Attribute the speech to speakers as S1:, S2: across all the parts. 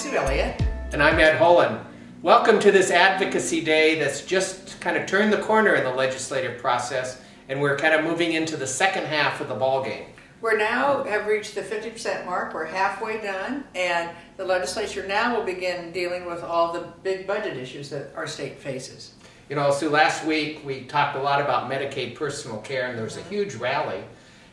S1: Sue Elliott.
S2: And I'm Ed Holland. Welcome to this Advocacy Day that's just kind of turned the corner in the legislative process, and we're kind of moving into the second half of the ballgame.
S1: We now have reached the 50% mark. We're halfway done, and the legislature now will begin dealing with all the big budget issues that our state faces.
S2: You know, Sue, last week we talked a lot about Medicaid personal care, and there was a huge rally.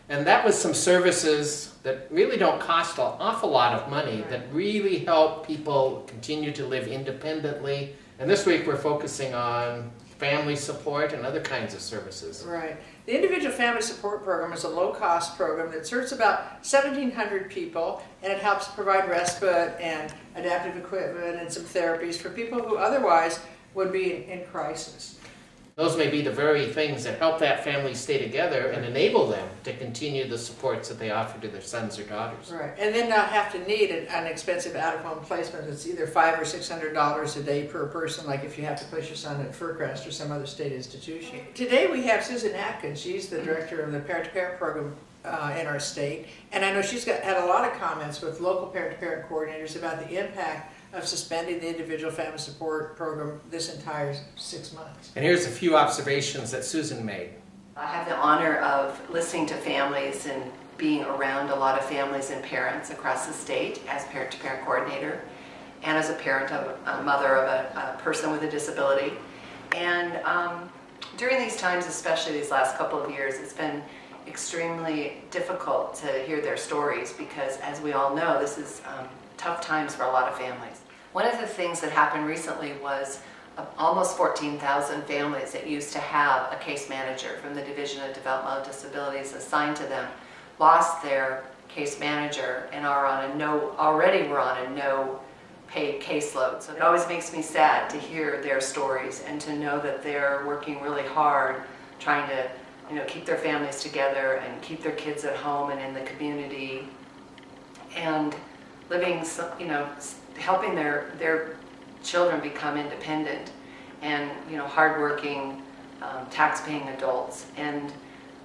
S2: And that was some services that really don't cost an awful lot of money, that really help people continue to live independently. And this week we're focusing on family support and other kinds of services.
S1: Right. The Individual Family Support Program is a low-cost program that serves about 1,700 people, and it helps provide respite and adaptive equipment and some therapies for people who otherwise would be in crisis.
S2: Those may be the very things that help that family stay together and enable them to continue the supports that they offer to their sons or daughters.
S1: Right, and then not have to need an expensive out-of-home placement that's either $500 or $600 a day per person, like if you have to place your son at Fircrest or some other state institution. Today we have Susan Atkins. She's the director of the Parent-to-Parent program in our state, and I know she's had a lot of comments with local parent-to-parent coordinators about the impact of suspending the Individual Family Support Program this entire 6 months.
S2: And here's a few observations that Susan made.
S3: I have the honor of listening to families and being around a lot of families and parents across the state as parent-to-parent coordinator and as a parent of a mother of a person with a disability. And during these times, especially these last couple of years, it's been extremely difficult to hear their stories because, as we all know, this is tough times for a lot of families. One of the things that happened recently was almost 14,000 families that used to have a case manager from the Division of Developmental Disabilities assigned to them lost their case manager and are on a already were on a no paid caseload. So it always makes me sad to hear their stories and to know that they're working really hard trying to keep their families together and keep their kids at home and in the community and living, helping their children become independent and, hardworking, tax-paying adults. And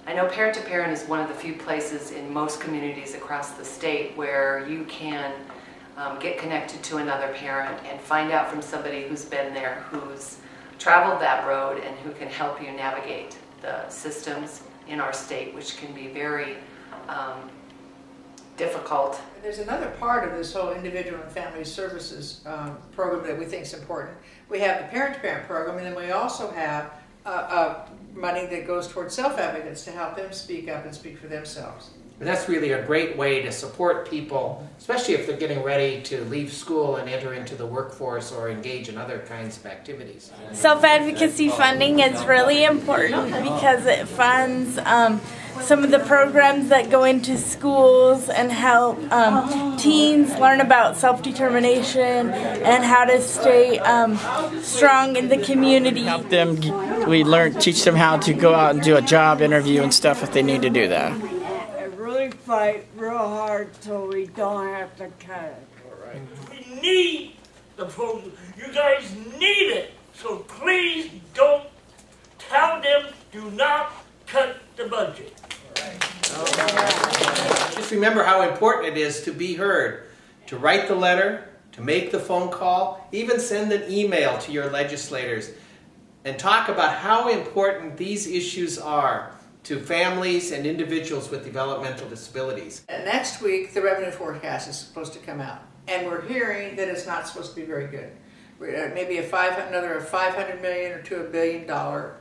S3: I know Parent-to-Parent is one of the few places in most communities across the state where you can get connected to another parent and find out from somebody who's been there, who's traveled that road, and who can help you navigate the systems in our state, which can be very difficult.
S1: There's another part of this whole individual and family services program that we think is important. We have the parent-to-parent program, and then we also have money that goes towards self-advocates to help them speak up and speak for themselves.
S2: And that's really a great way to support people, especially if they're getting ready to leave school and enter into the workforce or engage in other kinds of activities.
S4: Self-advocacy funding is really important because it funds some of the programs that go into schools and help teens learn about self-determination and how to stay strong in the community.
S5: Help them, teach them how to go out and do a job interview and stuff if they need to do that.
S6: Fight real hard so we don't have to cut it.
S2: All right.
S7: We need the program. You guys need it. So please don't tell them, do not cut the budget.
S2: All right. Just remember how important it is to be heard, to write the letter, to make the phone call, even send an email to your legislators and talk about how important these issues are to families and individuals with developmental disabilities.
S1: Next week, the revenue forecast is supposed to come out, and we're hearing that it's not supposed to be very good. Maybe another $500 million or to $1 billion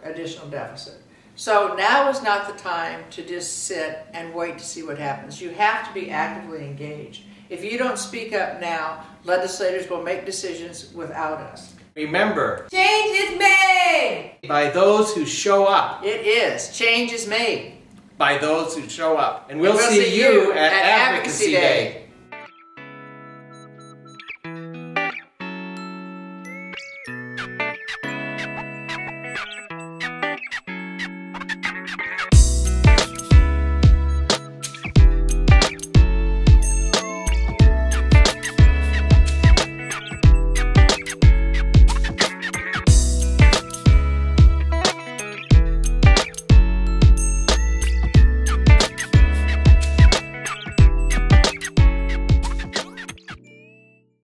S1: additional deficit. So now is not the time to just sit and wait to see what happens. You have to be actively engaged. If you don't speak up now, legislators will make decisions without us.
S2: Remember,
S1: change is made
S2: by those who show up.
S1: It is. Change is made
S2: by those who show up. And we'll see you at Advocacy Day.